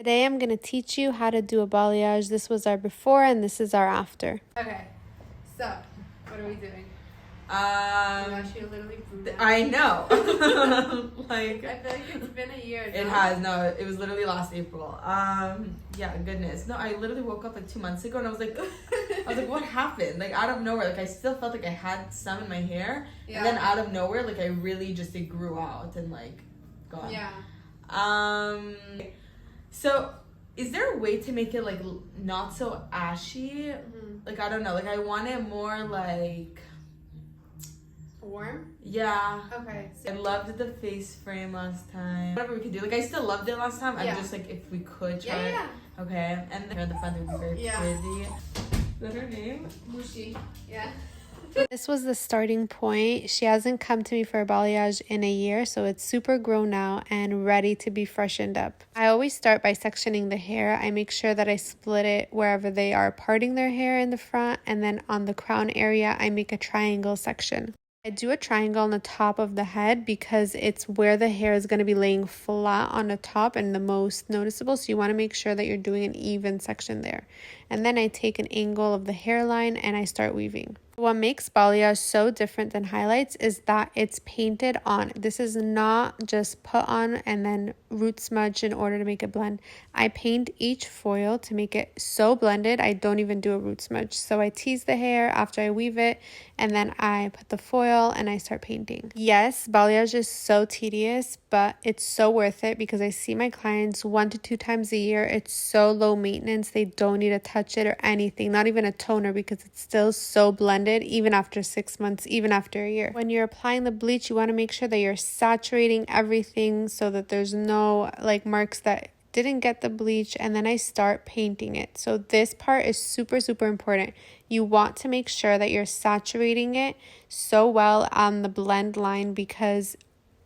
Today I'm going to teach you how to do a balayage. This was our before and this is our after. Okay, so what are we doing? You're literally brunette. I know. Like I feel like it's been a year. It has. No, it was literally last April. Yeah, goodness. No, I literally woke up like 2 months ago and I was like, what happened? Like out of nowhere, like I still felt like I had some in my hair, and then out of nowhere, like I really just it grew out and like gone. Yeah. So, is there a way to make it like not so ashy? Like I don't know. Like I want it more like warm. Yeah. Okay. So I loved the face frame last time. Whatever we could do. Like I still loved it last time. I'm just like if we could try it. Okay. And the hair in the front would be very pretty. Is that her name? Mushi. Yeah. This was the starting point. She hasn't come to me for a balayage in a year, so it's super grown now and ready to be freshened up. I always start by sectioning the hair. I make sure that I split it wherever they are parting their hair in the front, and then on the crown area, I make a triangle section. I do a triangle on the top of the head because it's where the hair is going to be laying flat on the top and the most noticeable. So you want to make sure that you're doing an even section there. And then I take an angle of the hairline and I start weaving. What makes balayage so different than highlights is that it's painted on. This is not just put on and then root smudge in order to make it blend. I paint each foil to make it so blended. I don't even do a root smudge. So I tease the hair after I weave it, and then I put the foil and I start painting. Yes, balayage is so tedious, but it's so worth it because I see my clients 1 to 2 times a year. It's so low maintenance. They don't need to touch it or anything, not even a toner, because it's still so blended even after 6 months, even after a year. When you're applying the bleach, you want to make sure that you're saturating everything so that there's no like marks that didn't get the bleach, and then I start painting it. So this part is super important. You want to make sure that you're saturating it so well on the blend line, because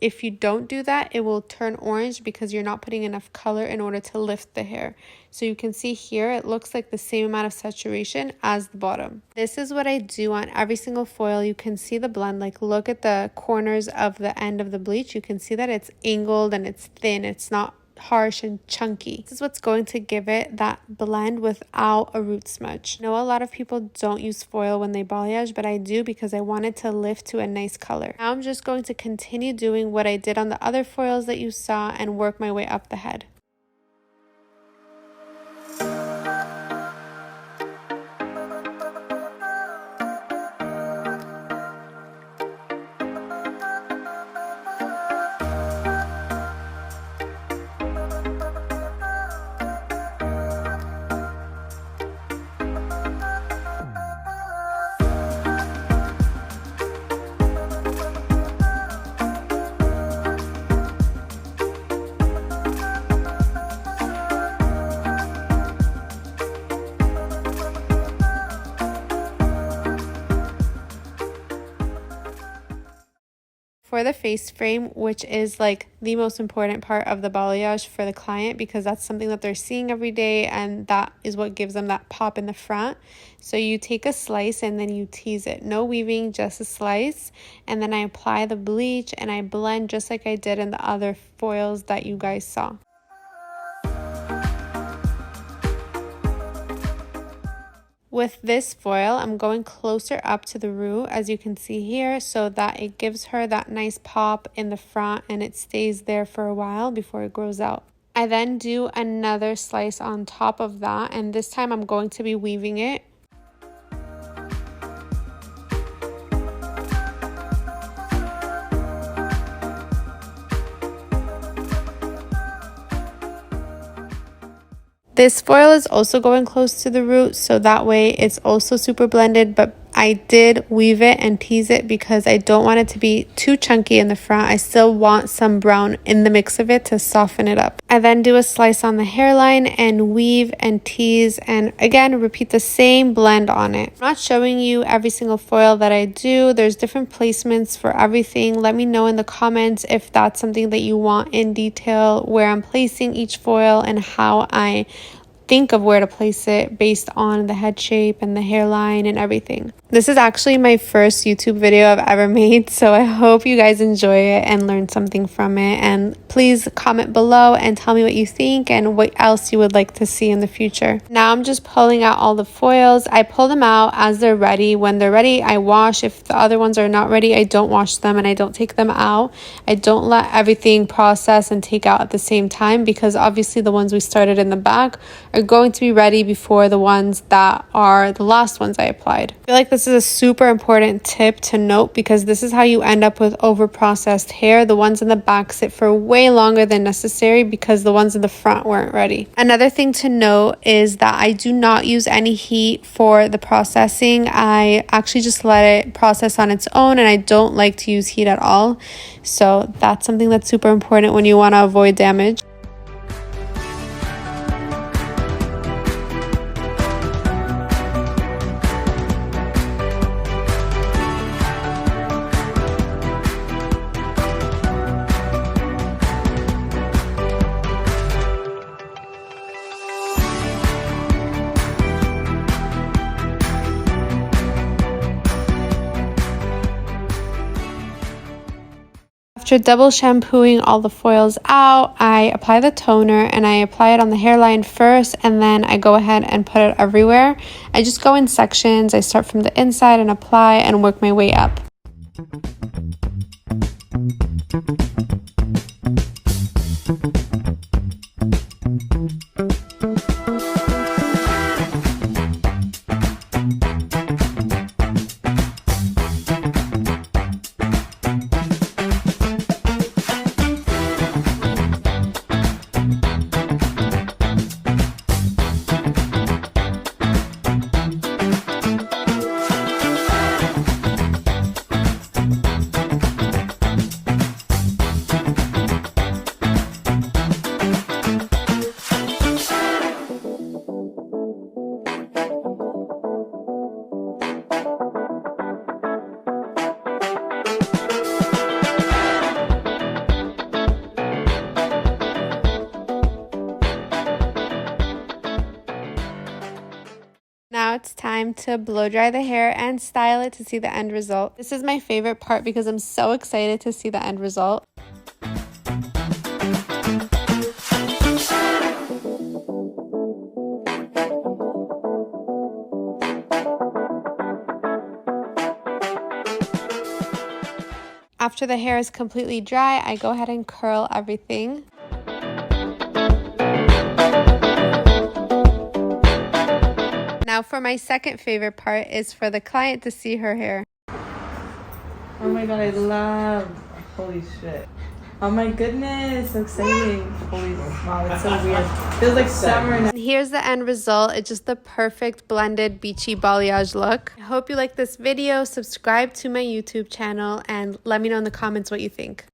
if you don't do that, it will turn orange because you're not putting enough color in order to lift the hair. So you can see here, it looks like the same amount of saturation as the bottom. This is what I do on every single foil. You can see the blend, like look at the corners of the end of the bleach. You can see that it's angled and it's thin. It's not harsh and chunky. This is what's going to give it that blend without a root smudge. I know a lot of people don't use foil when they balayage, but I do because I want it to lift to a nice color. Now I'm just going to continue doing what I did on the other foils that you saw and work my way up the head. For the face frame, which is like the most important part of the balayage for the client, because that's something that they're seeing every day and that is what gives them that pop in the front. So you take a slice and then you tease it. No weaving, just a slice. And then I apply the bleach and I blend just like I did in the other foils that you guys saw. With this foil, I'm going closer up to the root, as you can see here, so that it gives her that nice pop in the front and it stays there for a while before it grows out. I then do another slice on top of that, and this time I'm going to be weaving it. This foil is also going close to the root, so that way it's also super blended, but I did weave it and tease it because I don't want it to be too chunky in the front. I still want some brown in the mix of it to soften it up. I then do a slice on the hairline and weave and tease, and again repeat the same blend on it. I'm not showing you every single foil that I do. There's different placements for everything. Let me know in the comments if that's something that you want in detail, where I'm placing each foil and how I think of where to place it based on the head shape and the hairline and everything. This is actually my first YouTube video I've ever made, so I hope you guys enjoy it and learn something from it. And please comment below and tell me what you think and what else you would like to see in the future. Now I'm just pulling out all the foils. I pull them out as they're ready. When they're ready, I wash. If the other ones are not ready, I don't wash them and I don't take them out. I don't let everything process and take out at the same time, because obviously the ones we started in the back are going to be ready before the ones that are the last ones I applied. I feel like this is a super important tip to note, because this is how you end up with over processed hair. The ones in the back sit for way longer than necessary because the ones in the front weren't ready. Another thing to note is that I do not use any heat for the processing. I actually just let it process on its own, and I don't like to use heat at all. So that's something that's super important when you want to avoid damage. After double shampooing all the foils out, I apply the toner and I apply it on the hairline first, and then I go ahead and put it everywhere. I just go in sections. I start from the inside and apply and work my way up. Now it's time to blow dry the hair and style it to see the end result. This is my favorite part because I'm so excited to see the end result. After the hair is completely dry, I go ahead and curl everything. Now for my second favorite part is for the client to see her hair. Oh my god, I love. Holy shit. Oh my goodness, so exciting. Holy wow, it's so weird. Feels like summer now. And here's the end result. It's just the perfect blended beachy balayage look. I hope you like this video. Subscribe to my YouTube channel and let me know in the comments what you think.